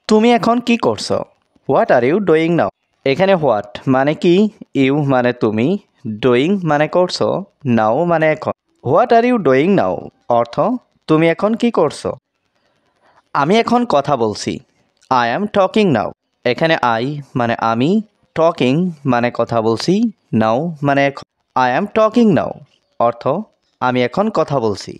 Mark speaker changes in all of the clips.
Speaker 1: তুমি এখন কি করছো? What are you doing now? এখানে হোয়াট মানে কি, ইউ মানে তুমি, ডুইং মানে করছো, নাও মানে এখন। What are you doing now অর্থ তুমি এখন কি করছো। আমি এখন কথা বলছি। I am talking now. এখানে আই মানে আমি, টকিং মানে কথা বলছি, নাও মানে এখন। আই অ্যাম টকিং নাও অর্থ আমি এখন কথা বলছি।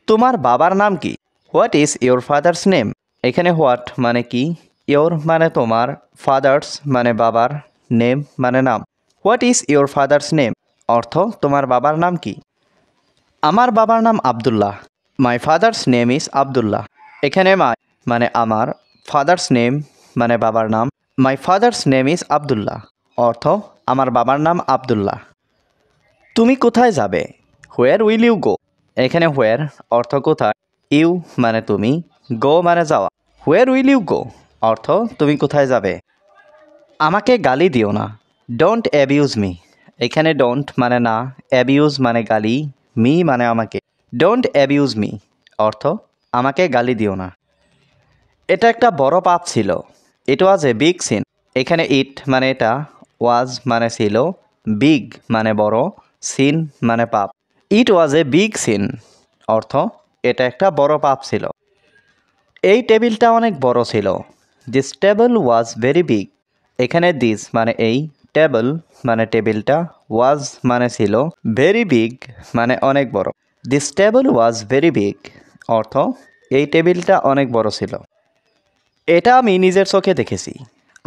Speaker 1: তোমার বাবার নাম কি? What is your father's name? এখানে হোয়াট মানে কি, ইয়োর মানে তোমার, ফাদার্স মানে বাবার, নেম মানে নাম। What is your father's name অর্থ তোমার বাবার নাম কি। আমার বাবার নাম Abdullah. My father's name is Abdullah. এখানে মাই মানে আমার, ফাদার্স নেম মানে বাবার নাম, my father's name is Abdullah অর্থ আমার বাবার নাম আবদুল্লাহ। তুমি কোথায় যাবে? Where will you go? এখানে হোয়ার অর্থ কোথায়, ইউ মানে তুমি, গো মানে যাওয়া। হোয়ার উইল ইউ গো অর্থ তুমি কোথায় যাবে। আমাকে গালি দিও না। Don't abuse me. এখানে ডোন্ট মানে না, অ্যাবিউজ মানে গালি, মি মানে আমাকে। ডোন্ট অ্যাবিউজ মি অর্থ আমাকে গালি দিও না। এটা একটা বড় পাপ ছিল। ইট ওয়াজ এ বিগ সিন। এখানে ইট মানে এটা, ওয়াজ মানে ছিল, বিগ মানে বড়, সিন মানে পাপ। ইট ওয়াজ এ বিগ সিন অর্থ এটা একটা বড় পাপ ছিল। এই টেবিলটা অনেক বড় ছিল। This table was very big. এখানে দিস মানে এই, টেবল মানে টেবিলটা, ওয়াজ মানে ছিল, ভেরি বিগ মানে অনেক বড়। This table was very big অর্থ এই টেবিলটা অনেক বড় ছিল। এটা আমি নিজের চোখে দেখেছি।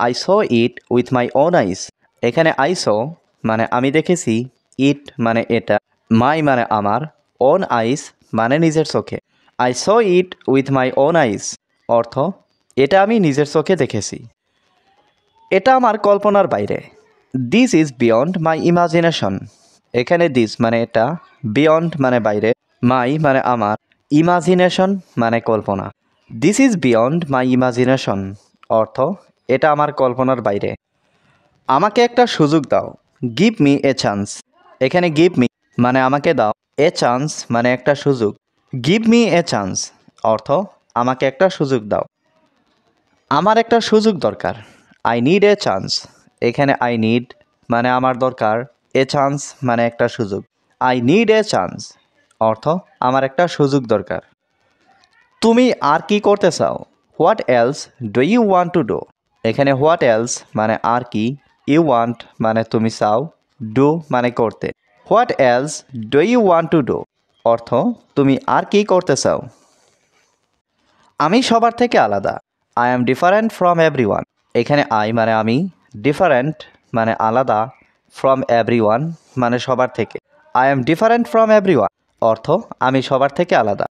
Speaker 1: I saw it with my own আইস। এখানে আই স মানে আমি দেখেছি, ইট মানে এটা, মাই মানে আমার, ওন আইস মানে নিজের চোখে। I saw it with my own আইস অর্থ এটা আমি নিজের চোখে দেখেছি। এটা আমার কল্পনার বাইরে। This is beyond my imagination. এখানে দিস মানে এটা, বিয়ন্ড মানে বাইরে, মাই মানে আমার, ইমাজিনেশন মানে কল্পনা। This is beyond my imagination অর্থ এটা আমার কল্পনার বাইরে। আমাকে একটা সুযোগ দাও। Give me a chance. এখানে গিভ মি মানে আমাকে দাও, এ চান্স মানে একটা সুযোগ। গিভ মি এ চান্স অর্থ আমাকে একটা সুযোগ দাও। আমার একটা সুযোগ দরকার। I need a chance. এখানে আই নিড মানে আমার দরকার, এ চান্স মানে একটা সুযোগ। আই নিড এ চান্স অর্থ আমার একটা সুযোগ দরকার। তুমি আর কি করতে চাও? What else do you want to do? এখানে হোয়াট এলস মানে আর কি, ইউ ওয়ান্ট মানে তুমি চাও, ডু মানে করতে। What else do you want to do অর্থ তুমি আর কি করতে চাও। আমি সবার থেকে আলাদা। I am different from everyone. এখানে আই মানে আমি, ডিফারেন্ট মানে আলাদা, ফ্রম এভরিওয়ান মানে সবার থেকে। I am different from everyone অর্থ আমি সবার থেকে আলাদা।